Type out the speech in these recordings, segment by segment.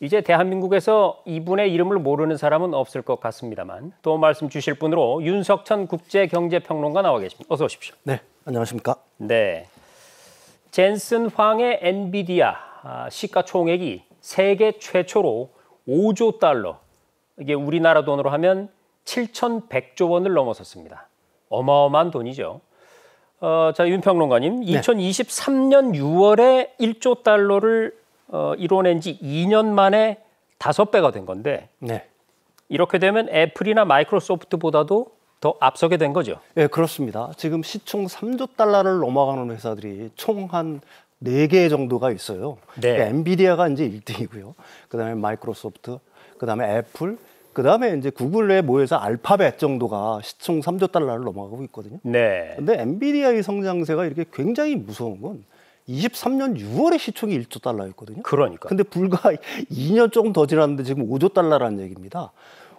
이제 대한민국에서 이분의 이름을 모르는 사람은 없을 것 같습니다만 또 말씀 주실 분으로 윤석천 국제경제평론가 나와 계십니다. 어서 오십시오. 네, 안녕하십니까? 네, 젠슨 황의 엔비디아 시가총액이 세계 최초로 5조 달러, 이게 우리나라 돈으로 하면 7,100조 원을 넘어섰습니다. 어마어마한 돈이죠. 자, 윤 평론가님, 네. 2023년 6월에 1조 달러를 이뤄낸 지 2년 만에 5배가 된 건데 네. 이렇게 되면 애플이나 마이크로소프트보다도 더 앞서게 된 거죠. 네, 그렇습니다. 지금 시총 3조 달러를 넘어가는 회사들이 총 한 4개 정도가 있어요. 네. 그러니까 엔비디아가 이제 1등이고요. 그다음에 마이크로소프트, 그다음에 애플, 그다음에 이제 구글에 모여서 알파벳 정도가 시총 3조 달러를 넘어가고 있거든요. 네. 근데 엔비디아의 성장세가 이렇게 굉장히 무서운 건 23년 6월에 시총이 1조 달러였거든요. 그러니까. 근데 불과 2년 조금 더 지났는데 지금 5조 달러라는 얘기입니다.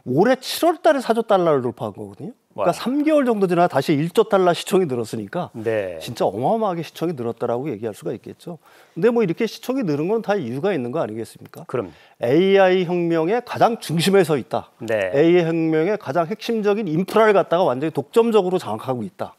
올해 7월 달에 4조 달러를 돌파한 거거든요. 그러니까 와. 3개월 정도 지나 다시 1조 달러 시총이 늘었으니까 네. 진짜 어마어마하게 시총이 늘었다라고 얘기할 수가 있겠죠. 근데 뭐 이렇게 시총이 늘은 건 다 이유가 있는 거 아니겠습니까? 그럼. AI 혁명의 가장 중심에 서 있다. 네. AI 혁명의 가장 핵심적인 인프라를 갖다가 완전히 독점적으로 장악하고 있다.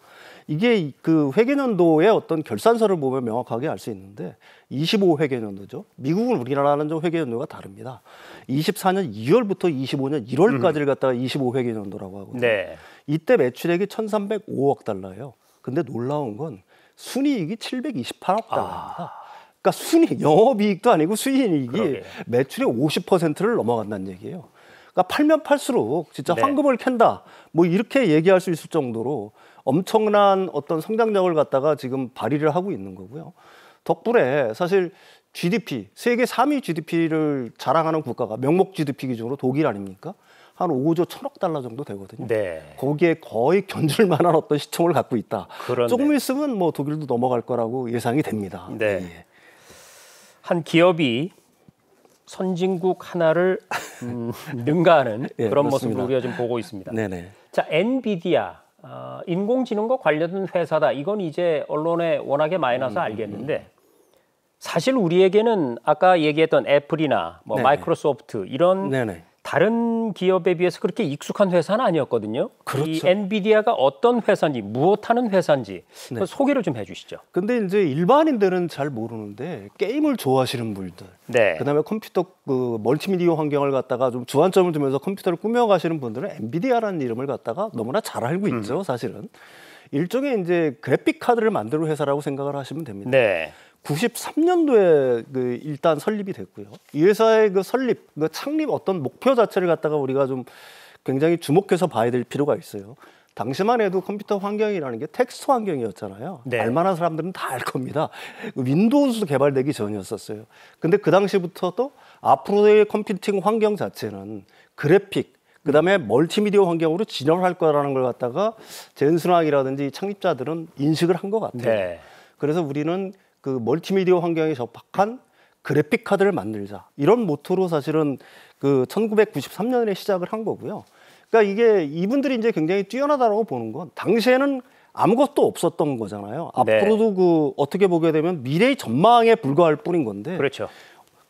이게 그 회계연도의 어떤 결산서를 보면 명확하게 알 수 있는데 25회계연도죠. 미국은 우리나라는 좀 회계연도가 다릅니다. 24년 2월부터 25년 1월까지를 갖다가 25회계연도라고 하거든요. 네. 이때 매출액이 1,305억 달러예요. 근데 놀라운 건 순이익이 728억 달러입니다. 그러니까 영업이익도 아니고 순이익이 그러게요. 매출의 50%를 넘어간다는 얘기예요. 그러니까 팔면 팔수록 진짜 네. 황금을 캔다. 뭐 이렇게 얘기할 수 있을 정도로 엄청난 어떤 성장력을 갖다가 지금 발휘를 하고 있는 거고요. 덕분에 사실 GDP, 세계 3위 GDP를 자랑하는 국가가 명목 GDP 기준으로 독일 아닙니까? 한 5조 1,000억 달러 정도 되거든요. 네. 거기에 거의 견줄 만한 어떤 시총을 갖고 있다. 그런데. 조금 있으면 뭐 독일도 넘어갈 거라고 예상이 됩니다. 네. 예. 한 기업이 선진국 하나를 능가하는 예, 그런 그렇습니다. 모습을 우리가 좀 보고 있습니다. 네네. 자, 엔비디아 인공지능과 관련된 회사다. 이건 이제 언론에 워낙에 많이 나서 알겠는데 사실 우리에게는 아까 얘기했던 애플이나 뭐 네네. 마이크로소프트 이런 네네. 다른 기업에 비해서 그렇게 익숙한 회사는 아니었거든요. 그렇죠. 이 엔비디아가 어떤 회사인지 무엇하는 회사인지 네. 그 소개를 좀 해주시죠. 근데 이제 일반인들은 잘 모르는데 게임을 좋아하시는 분들, 네. 그다음에 컴퓨터 그 멀티미디어 환경을 갖다가 좀 주안점을 두면서 컴퓨터를 꾸며가시는 분들은 엔비디아라는 이름을 갖다가 너무나 잘 알고 있죠. 사실은 일종의 이제 그래픽 카드를 만드는 회사라고 생각을 하시면 됩니다. 네. 93년도에 그 일단 설립이 됐고요. 이 회사의 그 설립, 그 창립 어떤 목표 자체를 갖다가 우리가 좀 굉장히 주목해서 봐야 될 필요가 있어요. 당시만 해도 컴퓨터 환경이라는 게 텍스트 환경이었잖아요. 네. 알만한 사람들은 다 알 겁니다. 윈도우도 개발되기 전이었었어요. 근데 그 당시부터도 앞으로의 컴퓨팅 환경 자체는 그래픽, 그다음에 멀티미디어 환경으로 진화할 거라는 걸 갖다가 젠슨 황이라든지 창립자들은 인식을 한 것 같아요. 네. 그래서 우리는 그 멀티미디어 환경에 적합한 그래픽 카드를 만들자. 이런 모토로 사실은 그 1993년에 시작을 한 거고요. 그러니까 이게 이분들이 이제 굉장히 뛰어나다라고 보는 건 당시에는 아무것도 없었던 거잖아요. 네. 앞으로도 그 어떻게 보게 되면 미래의 전망에 불과할 뿐인 건데. 그렇죠.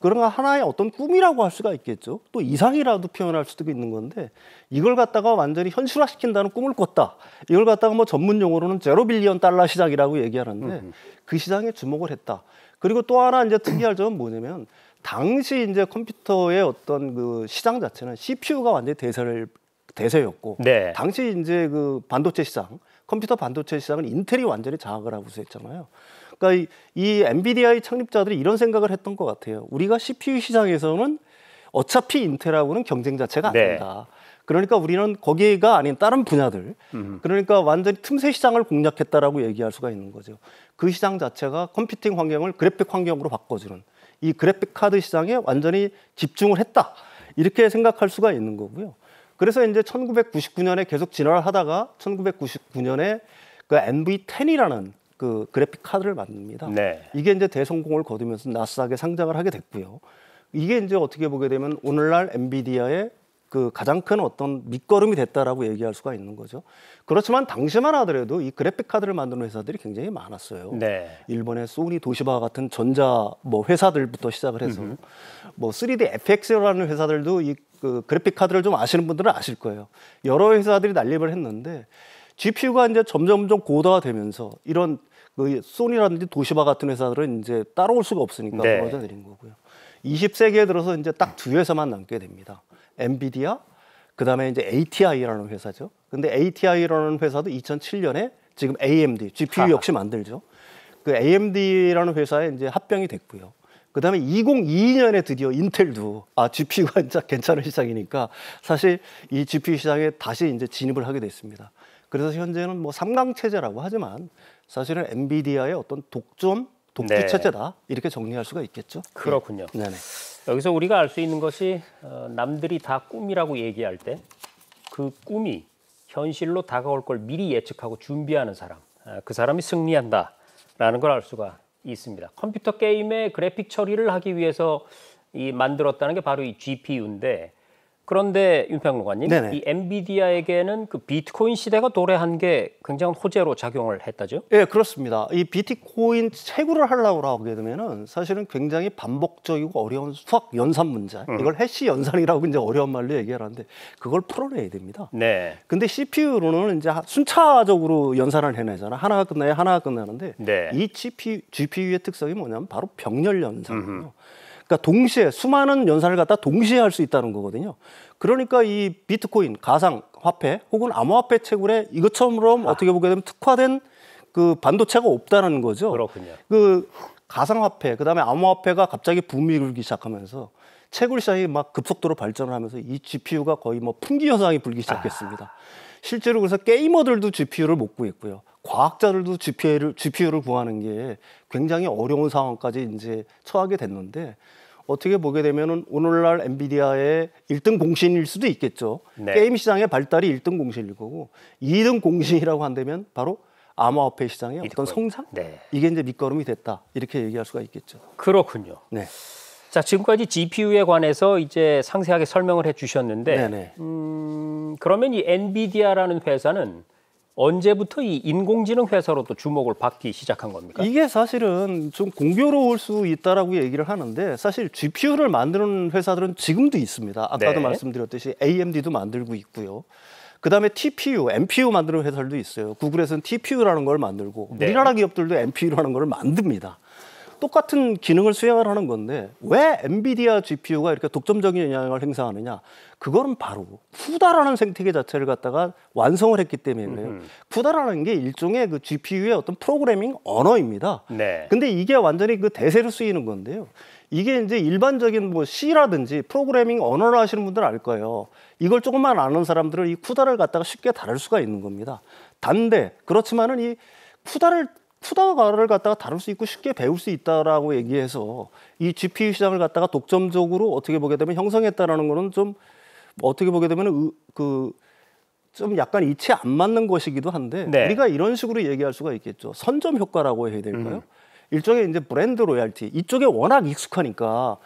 그런 하나의 어떤 꿈이라고 할 수가 있겠죠. 또 이상이라도 표현할 수도 있는 건데 이걸 갖다가 완전히 현실화시킨다는 꿈을 꿨다. 이걸 갖다가 뭐 전문 용어로는 제로 빌리언 달러 시장이라고 얘기하는데 그 시장에 주목을 했다. 그리고 또 하나 이제 특이할 점은 뭐냐면 당시 이제 컴퓨터의 어떤 그 시장 자체는 CPU가 완전히 대세였고 네. 당시 이제 그 반도체 시장, 컴퓨터 반도체 시장은 인텔이 완전히 장악을 하고 있었잖아요. 그러니까 이 엔비디아의 창립자들이 이런 생각을 했던 것 같아요. 우리가 CPU 시장에서는 어차피 인텔하고는 경쟁 자체가 안 네. 된다. 그러니까 우리는 거기가 아닌 다른 분야들, 그러니까 완전히 틈새 시장을 공략했다라고 얘기할 수가 있는 거죠. 그 시장 자체가 컴퓨팅 환경을 그래픽 환경으로 바꿔주는 이 그래픽 카드 시장에 완전히 집중을 했다. 이렇게 생각할 수가 있는 거고요. 그래서 이제 1999년에 계속 진화를 하다가 1999년에 그 NV10이라는 그 그래픽 카드를 만듭니다. 네. 이게 이제 대성공을 거두면서 나스닥에 상장을 하게 됐고요. 이게 이제 어떻게 보게 되면 오늘날 엔비디아의 그 가장 큰 어떤 밑거름이 됐다라고 얘기할 수가 있는 거죠. 그렇지만 당시만 하더라도 이 그래픽 카드를 만드는 회사들이 굉장히 많았어요. 네. 일본의 소니 도시바 같은 전자 뭐 회사들부터 시작을 해서 뭐 3D FX라는 회사들도 이 그 그래픽 카드를 좀 아시는 분들은 아실 거예요. 여러 회사들이 난립을 했는데 GPU가 이제 점점 고도화되면서 이런 그 소니라든지 도시바 같은 회사들은 이제 따라올 수가 없으니까 네. 떨어져 내린 거고요. 20세기에 들어서 이제 딱 두 회사만 남게 됩니다. 엔비디아, 그다음에 이제 ATI라는 회사죠. 근데 ATI라는 회사도 2007년에 지금 AMD, GPU 역시 만들죠. 그 AMD라는 회사에 이제 합병이 됐고요. 그다음에 2022년에 드디어 인텔도 GPU가 진짜 괜찮은 시장이니까 사실 이 GPU 시장에 다시 이제 진입을 하게 됐습니다. 그래서 현재는 뭐 삼강 체제라고 하지만 사실은 엔비디아의 어떤 독주 네. 체제다 이렇게 정리할 수가 있겠죠. 그렇군요. 네네. 여기서 우리가 알 수 있는 것이 남들이 다 꿈이라고 얘기할 때 그 꿈이 현실로 다가올 걸 미리 예측하고 준비하는 사람, 그 사람이 승리한다라는 걸 알 수가 있습니다. 컴퓨터 게임의 그래픽 처리를 하기 위해서 만들었다는 게 바로 이 GPU인데 그런데 윤평론가님, 네네. 이 엔비디아에게는 그 비트코인 시대가 도래한 게 굉장한 호재로 작용을 했다죠? 예, 그렇습니다. 이 비트코인 채굴을 하려고 하게 되면은 사실은 굉장히 반복적이고 어려운 수학 연산 문제, 이걸 해시 연산이라고 이제 어려운 말로 얘기하는데 그걸 풀어내야 됩니다. 네. 근데 CPU로는 이제 순차적으로 연산을 해내잖아. 하나가 끝나야 하나가 끝나는데 네. 이 GPU의 특성이 뭐냐면 바로 병렬 연산이에요. 그러니까 동시에 수많은 연산을 갖다 동시에 할 수 있다는 거거든요. 그러니까 이 비트코인, 가상 화폐 혹은 암호화폐 채굴에 이것처럼 어떻게 보게 되면 특화된 그 반도체가 없다는 거죠. 그렇군요. 그 가상화폐, 그다음에 암호화폐가 갑자기 붐이 일기 시작하면서 채굴 시장이 막 급속도로 발전을 하면서 이 GPU가 거의 뭐 풍기 현상이 불기 시작했습니다. 실제로 그래서 게이머들도 GPU를 못 구했고요. 과학자들도 GPU를 구하는 게 굉장히 어려운 상황까지 이제 처하게 됐는데 어떻게 보게 되면은 오늘날 엔비디아의 1등 공신일 수도 있겠죠. 네. 게임 시장의 발달이 1등 공신일 거고 2등 공신이라고 한다면 바로 암호화폐 시장의 비트코인. 어떤 성장? 네. 이게 이제 밑거름이 됐다. 이렇게 얘기할 수가 있겠죠. 그렇군요. 네. 자, 지금까지 GPU에 관해서 이제 상세하게 설명을 해 주셨는데 네네. 그러면 이 엔비디아라는 회사는 언제부터 이 인공지능 회사로 또 주목을 받기 시작한 겁니까? 이게 사실은 좀 공교로울 수 있다라고 얘기를 하는데 사실 GPU를 만드는 회사들은 지금도 있습니다. 아까도 네. 말씀드렸듯이 AMD도 만들고 있고요. 그다음에 TPU, NPU 만드는 회사들도 있어요. 구글에서는 TPU라는 걸 만들고 네. 우리나라 기업들도 NPU라는 걸 만듭니다. 똑같은 기능을 수행을 하는 건데 왜 엔비디아 GPU가 이렇게 독점적인 영향을 행사하느냐? 그거는 바로 CUDA라는 생태계 자체를 갖다가 완성을 했기 때문에 그래요. CUDA라는 게 일종의 그 GPU의 어떤 프로그래밍 언어입니다. 네. 근데 이게 완전히 그 대세로 쓰이는 건데요. 이게 이제 일반적인 뭐 C라든지 프로그래밍 언어를 하시는 분들은 알 거예요. 이걸 조금만 아는 사람들은 이 CUDA를 갖다가 쉽게 다룰 수가 있는 겁니다. 단데 그렇지만은 이 CUDA를 갖다가 다룰 수 있고 쉽게 배울 수 있다라고 얘기해서 이 GPU 시장을 갖다가 독점적으로 어떻게 보게 되면 형성했다라는 거는 좀 어떻게 보게 되면 좀 약간 이치에 안 맞는 것이기도 한데 네. 우리가 이런 식으로 얘기할 수가 있겠죠. 선점 효과라고 해야 될까요? 일종의 이제 브랜드 로얄티 이쪽에 워낙 익숙하니까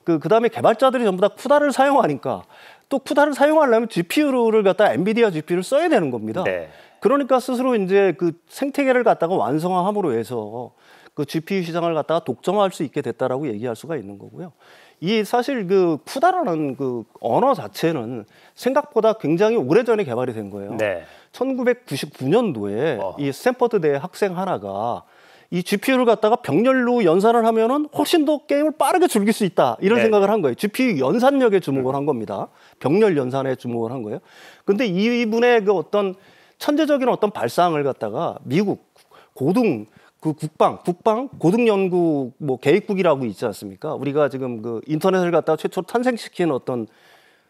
그다음에 개발자들이 전부 다 CUDA를 사용하니까 또 CUDA를 사용하려면 GPU를 갖다 엔비디아 GPU를 써야 되는 겁니다. 네. 그러니까 스스로 이제 그 생태계를 갖다가 완성함으로 해서 그 GPU 시장을 갖다가 독점할 수 있게 됐다라고 얘기할 수가 있는 거고요. 이 사실 그 CUDA라는 그 언어 자체는 생각보다 굉장히 오래전에 개발이 된 거예요. 네. 1999년도에 이 스탠퍼드 대 학생 하나가 이 GPU를 갖다가 병렬로 연산을 하면은 훨씬 더 게임을 빠르게 즐길 수 있다 이런 네. 생각을 한 거예요. GPU 연산력에 주목을 한 겁니다. 병렬 연산에 주목을 한 거예요. 근데 이분의 그 어떤 천재적인 어떤 발상을 갖다가 미국 고등 그 국방 고등 연구 뭐 계획국이라고 있지 않습니까? 우리가 지금 그 인터넷을 갖다가 최초로 탄생시킨 어떤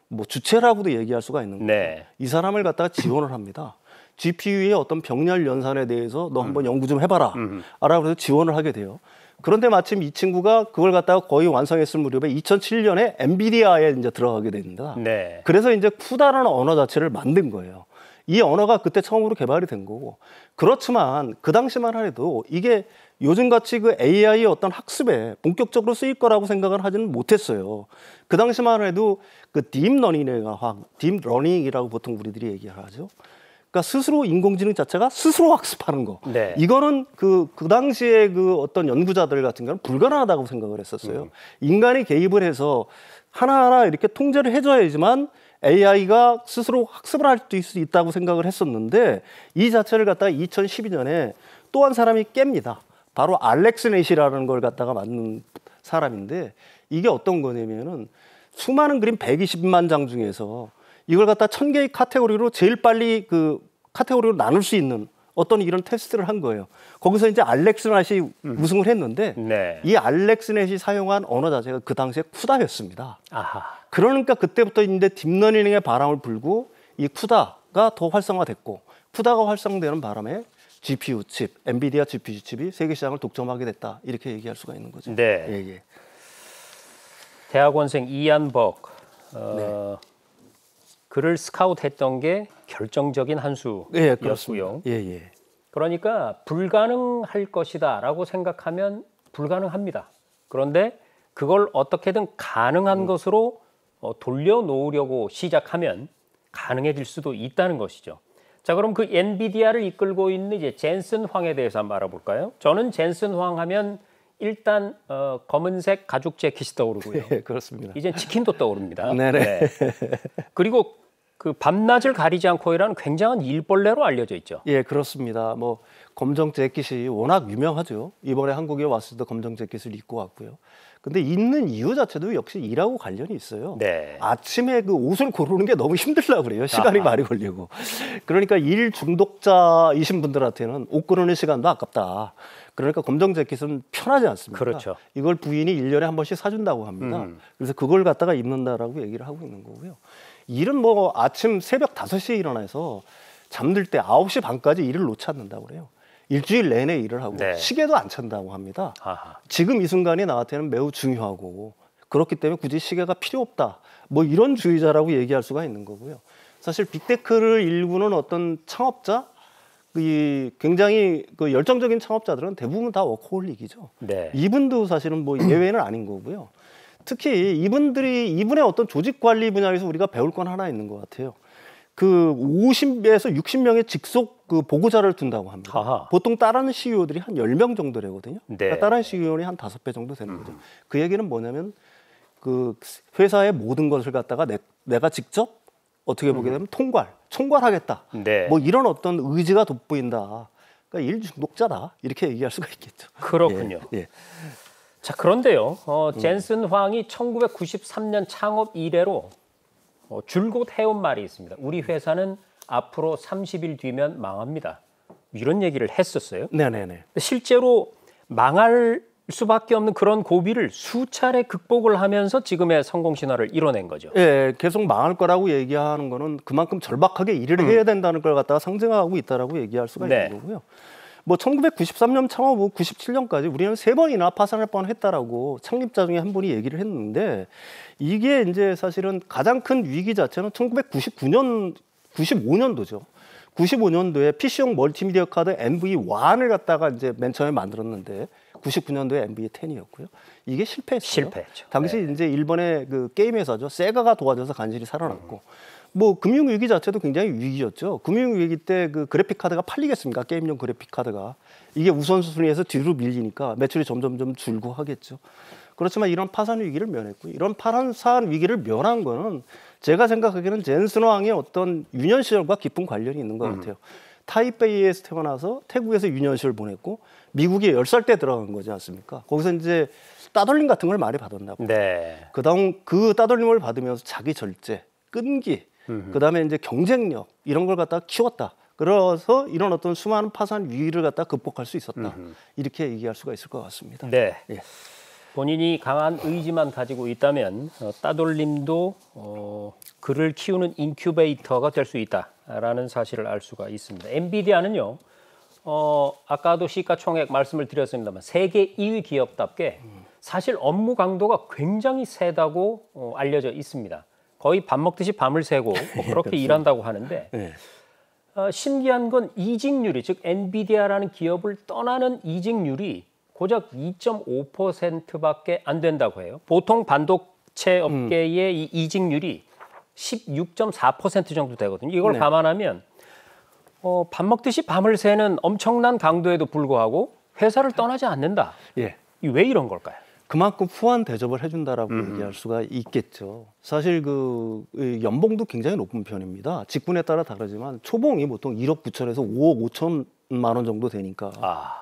뭐 주체라고도 얘기할 수가 있는 거예요. 네. 이 사람을 갖다가 지원을 합니다. GPU의 어떤 병렬 연산에 대해서 너 한번 연구 좀 해봐라. 라고 해서 지원을 하게 돼요. 그런데 마침 이 친구가 그걸 갖다가 거의 완성했을 무렵에 2007년에 엔비디아에 이제 들어가게 됩니다. 네. 그래서 이제 CUDA라는 언어 자체를 만든 거예요. 이 언어가 그때 처음으로 개발이 된 거고 그렇지만 그 당시만 해도 이게 요즘같이 그 AI의 어떤 학습에 본격적으로 쓰일 거라고 생각을 하지는 못했어요. 그 당시만 해도 그 딥러닝이라고 보통 우리들이 얘기하죠. 그러니까 스스로 인공지능 자체가 스스로 학습하는 거. 네. 이거는 그 당시에 그 어떤 연구자들 같은 경우는 불가능하다고 생각을 했었어요. 인간이 개입을 해서 하나하나 이렇게 통제를 해줘야지만 AI가 스스로 학습을 할 수 있다고 생각을 했었는데 이 자체를 갖다가 2012년에 또 한 사람이 깹니다. 바로 알렉스넷이라는 걸 갖다가 만든 사람인데 이게 어떤 거냐면은 수많은 그림 120만 장 중에서 이걸 갖다 1000개의 카테고리로 제일 빨리 그 카테고리로 나눌 수 있는 어떤 이런 테스트를 한 거예요. 거기서 이제 알렉스넷이 우승을 했는데 네. 이 알렉스넷이 사용한 언어 자체가 그 당시에 쿠다였습니다. 아하. 그러니까 그때부터 이제 딥러닝의 바람을 불고 이 쿠다가 더 활성화됐고 쿠다가 활성되는 바람에 GPU 칩, 엔비디아 GPU 칩이 세계 시장을 독점하게 됐다. 이렇게 얘기할 수가 있는 거죠. 네. 예, 예. 대학원생 이안 벅 네. 그를 스카우트했던 게 결정적인 한 예, 수였고요. 예, 예. 그러니까 불가능할 것이다라고 생각하면 불가능합니다. 그런데 그걸 어떻게든 가능한 것으로 돌려놓으려고 시작하면 가능해질 수도 있다는 것이죠. 자, 그럼 그 엔비디아를 이끌고 있는 이제 젠슨 황에 대해서 한번 알아볼까요? 저는 젠슨 황 하면 일단 검은색 가죽 재킷이 떠오르고요. 예, 그렇습니다. 이제 치킨도 떠오릅니다. 네네. 네. 그리고 그 밤낮을 가리지 않고 일하는 굉장한 일벌레로 알려져 있죠. 예, 그렇습니다. 뭐 검정 재킷이 워낙 유명하죠. 이번에 한국에 왔을 때 검정 재킷을 입고 왔고요. 근데 있는 이유 자체도 역시 일하고 관련이 있어요. 네. 아침에 그 옷을 고르는 게 너무 힘들다고 그래요. 시간이 아하. 많이 걸리고. 그러니까 일 중독자이신 분들한테는 옷 고르는 시간도 아깝다. 그러니까 검정 재킷은 편하지 않습니까? 그렇죠. 이걸 부인이 1년에 한 번씩 사준다고 합니다. 그래서 그걸 갖다가 입는다라고 얘기를 하고 있는 거고요. 일은 뭐 아침 새벽 5시에 일어나서 잠들 때 9시 반까지 일을 놓지 않는다고 그래요. 일주일 내내 일을 하고 네. 시계도 안 찬다고 합니다. 아하. 지금 이 순간이 나한테는 매우 중요하고 그렇기 때문에 굳이 시계가 필요 없다. 뭐 이런 주의자라고 얘기할 수가 있는 거고요. 사실 빅테크를 일구는 어떤 창업자, 이 굉장히 그 열정적인 창업자들은 대부분 다 워커홀릭이죠. 네. 이분도 사실은 뭐 예외는 아닌 거고요. 특히 이분의 어떤 조직 관리 분야에서 우리가 배울 건 하나 있는 것 같아요. 그 50에서 60명의 직속 그 보고자를 둔다고 합니다. 아하. 보통 다른 CEO들이 한 10명 정도 되거든요. 네. 그러니까 다른 CEO는 한 5배 정도 되는 거죠. 그 얘기는 뭐냐면 그 회사의 모든 것을 갖다가 내가 직접 어떻게 보게 되면 총괄하겠다. 네. 뭐 이런 어떤 의지가 돋보인다. 그러니까 일 중독자다. 이렇게 얘기할 수가 있겠죠. 그렇군요. 예, 예. 자, 그런데요. 젠슨 황이 1993년 창업 이래로 줄곧 해온 말이 있습니다. 우리 회사는 앞으로 30일 뒤면 망합니다. 이런 얘기를 했었어요. 네네네. 실제로 망할 수밖에 없는 그런 고비를 수차례 극복을 하면서 지금의 성공 신화를 이뤄낸 거죠. 예, 계속 망할 거라고 얘기하는 거는 그만큼 절박하게 일을 해야 된다는 걸 갖다가 상징하고 있다라고 얘기할 수가 네. 있는 거고요. 뭐 1993년 창업 후 97년까지 우리는 3번이나 파산할 뻔했다라고 창립자 중에 한 분이 얘기를 했는데 이게 이제 사실은 가장 큰 위기 자체는 95년도죠. 95년도에 PC용 멀티미디어 카드 MV1을 갖다가 이제 맨 처음에 만들었는데 99년도에 MV10이었고요. 이게 실패했어요. 실패했죠. 당시 네. 이제 일본의 그 게임 회사죠. 세가가 도와줘서 간신히 살아났고 뭐 금융 위기 자체도 굉장히 위기였죠. 금융 위기 때 그 그래픽 카드가 팔리겠습니까? 게임용 그래픽 카드가 이게 우선순위에서 뒤로 밀리니까 매출이 점점 줄고 하겠죠. 그렇지만 이런 파산 위기를 면했고 이런 파산 위기를 면한 거는 제가 생각하기에는 젠슨 황의 어떤 유년 시절과 깊은 관련이 있는 것 같아요. 타이베이에서 태어나서 태국에서 유년 시절 보냈고 미국에 10살 때 들어간 거지 않습니까? 거기서 이제 따돌림 같은 걸 많이 받았나고. 네. 그다음 그 따돌림을 받으면서 자기 절제, 끈기, 그다음에 이제 경쟁력 이런 걸 갖다가 키웠다. 그래서 이런 어떤 수많은 파산 위기를 갖다 극복할 수 있었다. 이렇게 얘기할 수가 있을 것 같습니다. 네. 예. 본인이 강한 의지만 가지고 있다면 따돌림도 그를 키우는 인큐베이터가 될 수 있다라는 사실을 알 수가 있습니다. 엔비디아는요. 아까도 시가총액 말씀을 드렸습니다만 세계 2위 기업답게 사실 업무 강도가 굉장히 세다고 알려져 있습니다. 거의 밥 먹듯이 밤을 새고 뭐 그렇게 일한다고 하는데 네. 신기한 건 이직률이, 즉 엔비디아라는 기업을 떠나는 이직률이 고작 2.5%밖에 안 된다고 해요. 보통 반도체 업계의 이 이직률이 16.4% 정도 되거든요. 이걸 네. 감안하면 밥 먹듯이 밤을 새는 엄청난 강도에도 불구하고 회사를 떠나지 않는다. 예. 왜 이런 걸까요? 그만큼 후한 대접을 해준다라고 얘기할 수가 있겠죠. 사실 그 연봉도 굉장히 높은 편입니다. 직군에 따라 다르지만 초봉이 보통 1억 9천에서 5억 5천만 원 정도 되니까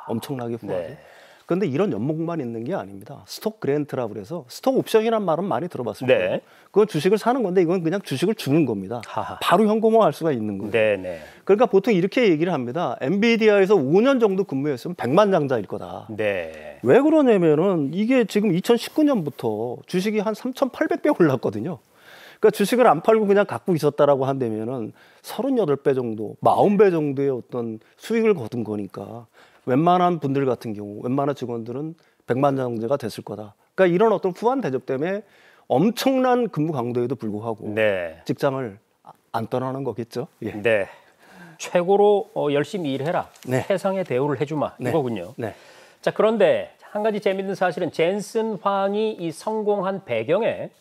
엄청나게 후하죠. 네. 그런데 이런 연봉만 있는 게 아닙니다. 스톡 그랜트라고 그래서 스톡 옵션이라는 말은 많이 들어봤을 네. 거예요. 그건 주식을 사는 건데 이건 그냥 주식을 주는 겁니다. 하하. 바로 현금화할 수가 있는 거예요. 네네. 그러니까 보통 이렇게 얘기를 합니다. 엔비디아에서 5년 정도 근무했으면 100만 장자일 거다. 네. 왜 그러냐면은 이게 지금 2019년부터 주식이 한 3,800배 올랐거든요. 그러니까 주식을 안 팔고 그냥 갖고 있었다라고 한다면은 38배 정도, 40배 정도의 어떤 수익을 거둔 거니까 웬만한 분들 같은 경우, 웬만한 직원들은 100만 장자가 됐을 거다. 그러니까 이런 어떤 후한 대접 때문에 엄청난 근무 강도에도 불구하고 네. 직장을 안 떠나는 거겠죠. 예. 네. 최고로 열심히 일해라. 네. 세상에 대우를 해주마. 네. 이거군요. 네. 자, 그런데 한 가지 재밌는 사실은 젠슨 황이 이 성공한 배경에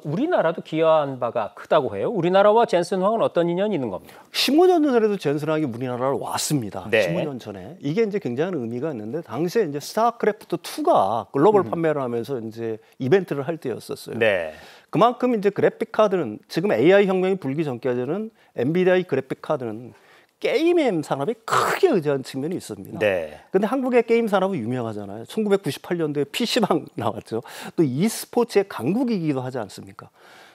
우리나라도 기여한 바가 크다고 해요. 우리나라와 젠슨 황은 어떤 인연이 있는 겁니까? 15년 전에도 젠슨 황이 우리나라로 왔습니다. 네. 15년 전에. 이게 이제 굉장한 의미가 있는데 당시에 이제 스타크래프트 2가 글로벌 판매를 하면서 이제 이벤트를 할 때였었어요. 네. 그만큼 이제 그래픽 카드는 지금 AI 혁명이 불기 전까지는 엔비디아의 그래픽 카드는 게임 산업에 크게 의지한 측면이 있습니다. 네. 근데 한국의 게임 산업은 유명하잖아요. 1998년도에 PC방 나왔죠. 또 e스포츠의 강국이기도 하지 않습니까?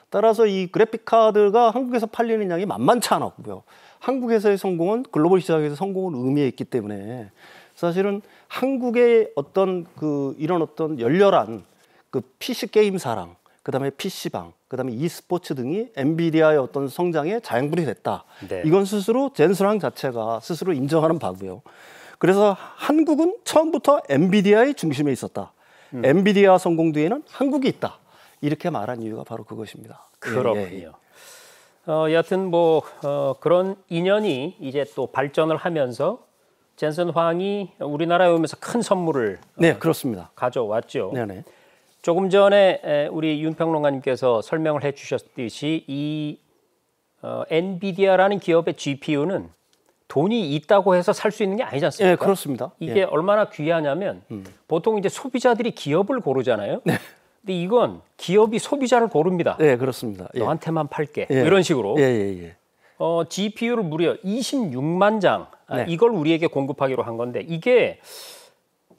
따라서 이 그래픽 카드가 한국에서 팔리는 양이 만만치 않았고요. 한국에서의 성공은 글로벌 시장에서 성공을 의미했기 때문에 사실은 한국의 어떤 그 이런 어떤 열렬한 그 PC 게임 사랑, 그다음에 PC방, 그다음에 e스포츠 등이 엔비디아의 어떤 성장에 자양분이 됐다. 네. 이건 스스로 젠슨 황 자체가 스스로 인정하는 바고요. 그래서 한국은 처음부터 엔비디아의 중심에 있었다. 엔비디아 성공 뒤에는 한국이 있다. 이렇게 말한 이유가 바로 그것입니다. 그렇군요. 여하튼 뭐 그런 인연이 이제 또 발전을 하면서 젠슨 황이 우리나라에 오면서 큰 선물을 네, 그렇습니다. 가져왔죠. 네네. 조금 전에 우리 윤 평론가님께서 설명을 해주셨듯이 이 엔비디아라는 기업의 GPU는 돈이 있다고 해서 살 수 있는 게 아니지 않습니까? 네, 그렇습니다. 이게 얼마나 귀하냐면 보통 이제 소비자들이 기업을 고르잖아요. 네. 근데 이건 기업이 소비자를 고릅니다. 네, 그렇습니다. 예. 너한테만 팔게. 예. 이런 식으로. 예. GPU를 무려 26만 장 네. 이걸 우리에게 공급하기로 한 건데 이게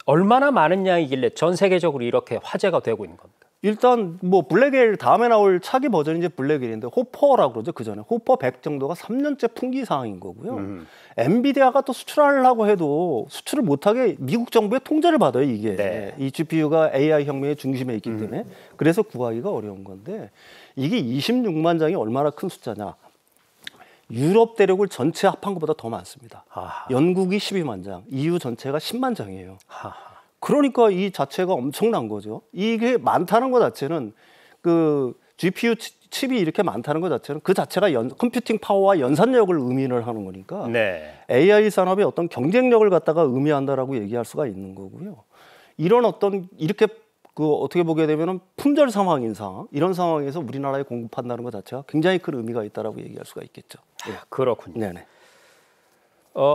얼마나 많은 양이길래 전 세계적으로 이렇게 화제가 되고 있는 겁니까? 일단 뭐 블랙엘 다음에 나올 차기 버전이 이제 블랙엘인데 호퍼라고 그러죠. 그 전에 호퍼 100 정도가 3년째 품귀 사항인 거고요. 엔비디아가 또 수출하려고 해도 수출을 못하게 미국 정부의 통제를 받아요. 이게 네. 이 GPU가 AI 혁명의 중심에 있기 때문에 그래서 구하기가 어려운 건데 이게 26만 장이 얼마나 큰 숫자냐? 유럽 대륙을 전체 합한 것보다 더 많습니다. 아하. 영국이 12만 장, EU 전체가 10만 장이에요. 하하. 그러니까 이 자체가 엄청난 거죠. 이게 많다는 것 자체는 그 GPU 칩이 이렇게 많다는 것 자체는 그 자체가 컴퓨팅 파워와 연산력을 의미를 하는 거니까 네. AI 산업의 어떤 경쟁력을 갖다가 의미한다라고 얘기할 수가 있는 거고요. 이런 어떤 이렇게 그 어떻게 보게 되면은 품절 상황인 상황 이런 상황에서 우리나라에 공급한다는 것 자체가 굉장히 큰 의미가 있다라고 얘기할 수가 있겠죠. 예. 그렇군요. 네네.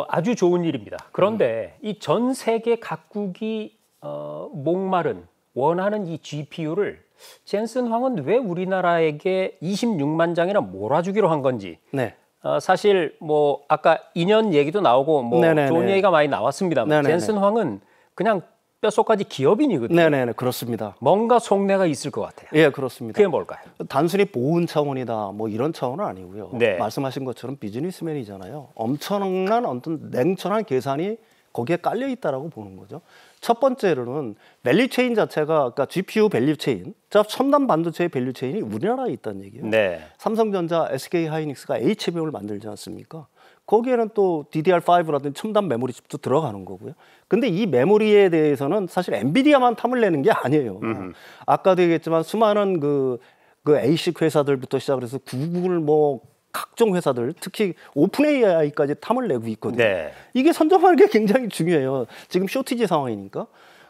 아주 좋은 일입니다. 그런데 이 전 세계 각국이 목마른 원하는 이 GPU를 젠슨 황은 왜 우리나라에게 26만 장이나 몰아주기로 한 건지. 네. 사실 뭐 아까 인연 얘기도 나오고 뭐 네네네. 좋은 얘기가 많이 나왔습니다만 네네네. 젠슨 황은 그냥 뼛속까지 기업인이거든요. 네네네 그렇습니다. 뭔가 속내가 있을 것 같아요. 예, 그렇습니다. 그게 뭘까요? 단순히 보훈 차원이다 뭐 이런 차원은 아니고요. 네. 말씀하신 것처럼 비즈니스맨이잖아요. 엄청난 어떤 냉철한 계산이 거기에 깔려 있다라고 보는 거죠. 첫 번째로는 밸류체인 자체가 그러니까 GPU 밸류체인, 첨단 반도체의 밸류체인이 우리나라에 있다는 얘기예요. 네. 삼성전자, SK하이닉스가 HBM을 만들지 않습니까? 거기에는 또 DDR5라든지 첨단 메모리 칩도 들어가는 거고요. 근데 이 메모리에 대해서는 사실 엔비디아만 탐을 내는 게 아니에요. 아까도 얘기했지만 수많은 그 ASIC 회사들부터 시작해서 구글 뭐 각종 회사들, 특히 오픈 AI까지 탐을 내고 있거든요. 네. 이게 선점하는 게 굉장히 중요해요. 지금 쇼티지 상황이니까.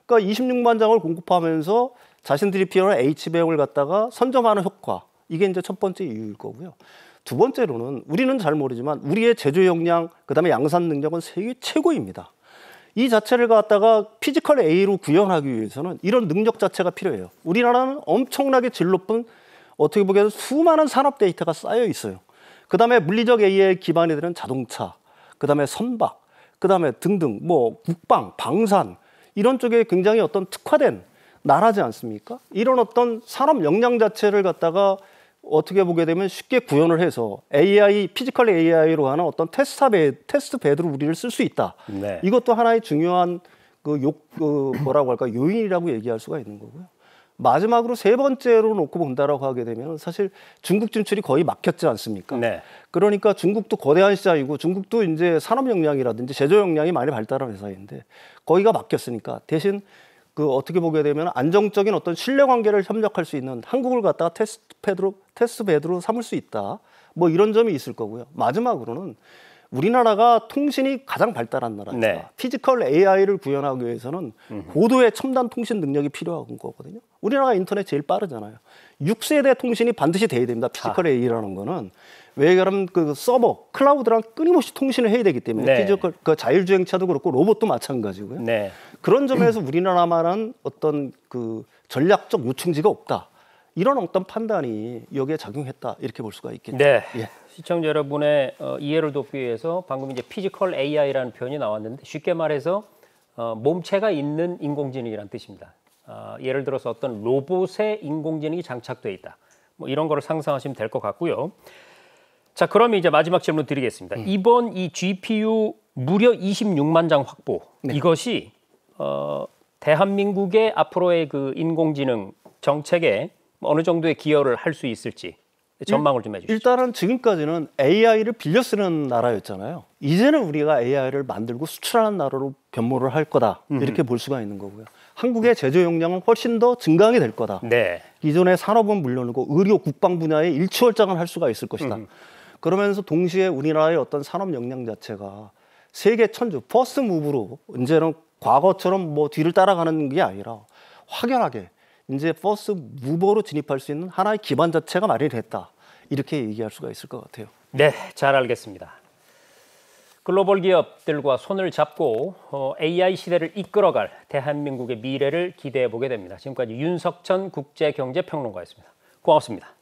그러니까 26만 장을 공급하면서 자신들이 필요한 H배용을 갖다가 선점하는 효과. 이게 이제 첫 번째 이유일 거고요. 두 번째로는 우리는 잘 모르지만 우리의 제조 역량, 그다음에 양산 능력은 세계 최고입니다. 이 자체를 갖다가 피지컬 A로 구현하기 위해서는 이런 능력 자체가 필요해요. 우리나라는 엄청나게 질 높은 어떻게 보기에는 수많은 산업 데이터가 쌓여 있어요. 그다음에 물리적 AI에 기반이 되는 자동차, 그다음에 선박, 그다음에 등등 뭐 국방, 방산 이런 쪽에 굉장히 어떤 특화된 나라지 않습니까? 이런 어떤 산업 역량 자체를 갖다가 어떻게 보게 되면 쉽게 구현을 해서 AI, 피지컬 AI로 하는 어떤 테스트 베드로 우리를 쓸 수 있다. 네. 이것도 하나의 중요한 뭐라고 할까 요인이라고 얘기할 수가 있는 거고요. 마지막으로 세 번째로 놓고 본다라고 하게 되면 사실 중국 진출이 거의 막혔지 않습니까? 네. 그러니까 중국도 거대한 시장이고 중국도 이제 산업 역량이라든지 제조 역량이 많이 발달한 회사인데 거기가 막혔으니까 대신 그 어떻게 보게 되면 안정적인 어떤 신뢰 관계를 협력할 수 있는 한국을 갖다가 테스트 베드로 삼을 수 있다. 뭐 이런 점이 있을 거고요. 마지막으로는 우리나라가 통신이 가장 발달한 나라입니다. 네. 피지컬 AI를 구현하기 위해서는 고도의 첨단 통신 능력이 필요한 거거든요. 우리나라가 인터넷 제일 빠르잖아요. 6세대 통신이 반드시 돼야 됩니다. 피지컬 AI라는 거는. 왜 그러면 그 서버, 클라우드랑 끊임없이 통신을 해야 되기 때문에 네. 피지컬 그 자율주행차도 그렇고 로봇도 마찬가지고요. 네. 그런 점에서 우리나라만한 어떤 그 전략적 요충지가 없다. 이런 어떤 판단이 여기에 작용했다 이렇게 볼 수가 있겠죠. 네. 예. 시청자 여러분의 이해를 돕기 위해서 방금 이제 피지컬 AI라는 표현이 나왔는데 쉽게 말해서 몸체가 있는 인공지능이라는 뜻입니다. 예를 들어서 어떤 로봇에 인공지능이 장착돼 있다. 뭐 이런 거를 상상하시면 될 것 같고요. 자, 그러면 이제 마지막 질문 드리겠습니다. 이번 이 GPU 무려 26만 장 확보 이것이 대한민국의 앞으로의 그 인공지능 정책에 어느 정도의 기여를 할 수 있을지 전망을 좀 해주시죠. 일단은 지금까지는 AI를 빌려 쓰는 나라였잖아요. 이제는 우리가 AI를 만들고 수출하는 나라로 변모를 할 거다. 이렇게 볼 수가 있는 거고요. 한국의 제조 역량은 훨씬 더 증강이 될 거다. 네. 기존의 산업은 물론이고 의료, 국방 분야에 일취월장을 할 수가 있을 것이다. 그러면서 동시에 우리나라의 어떤 산업 역량 자체가 세계 천주, 퍼스트 무브로 이제는 과거처럼 뭐 뒤를 따라가는 게 아니라 확연하게 이제 퍼스트 무버로 진입할 수 있는 하나의 기반 자체가 마련이 됐다. 이렇게 얘기할 수가 있을 것 같아요. 네, 잘 알겠습니다. 글로벌 기업들과 손을 잡고 AI 시대를 이끌어갈 대한민국의 미래를 기대해 보게 됩니다. 지금까지 윤석천 국제경제평론가였습니다. 고맙습니다.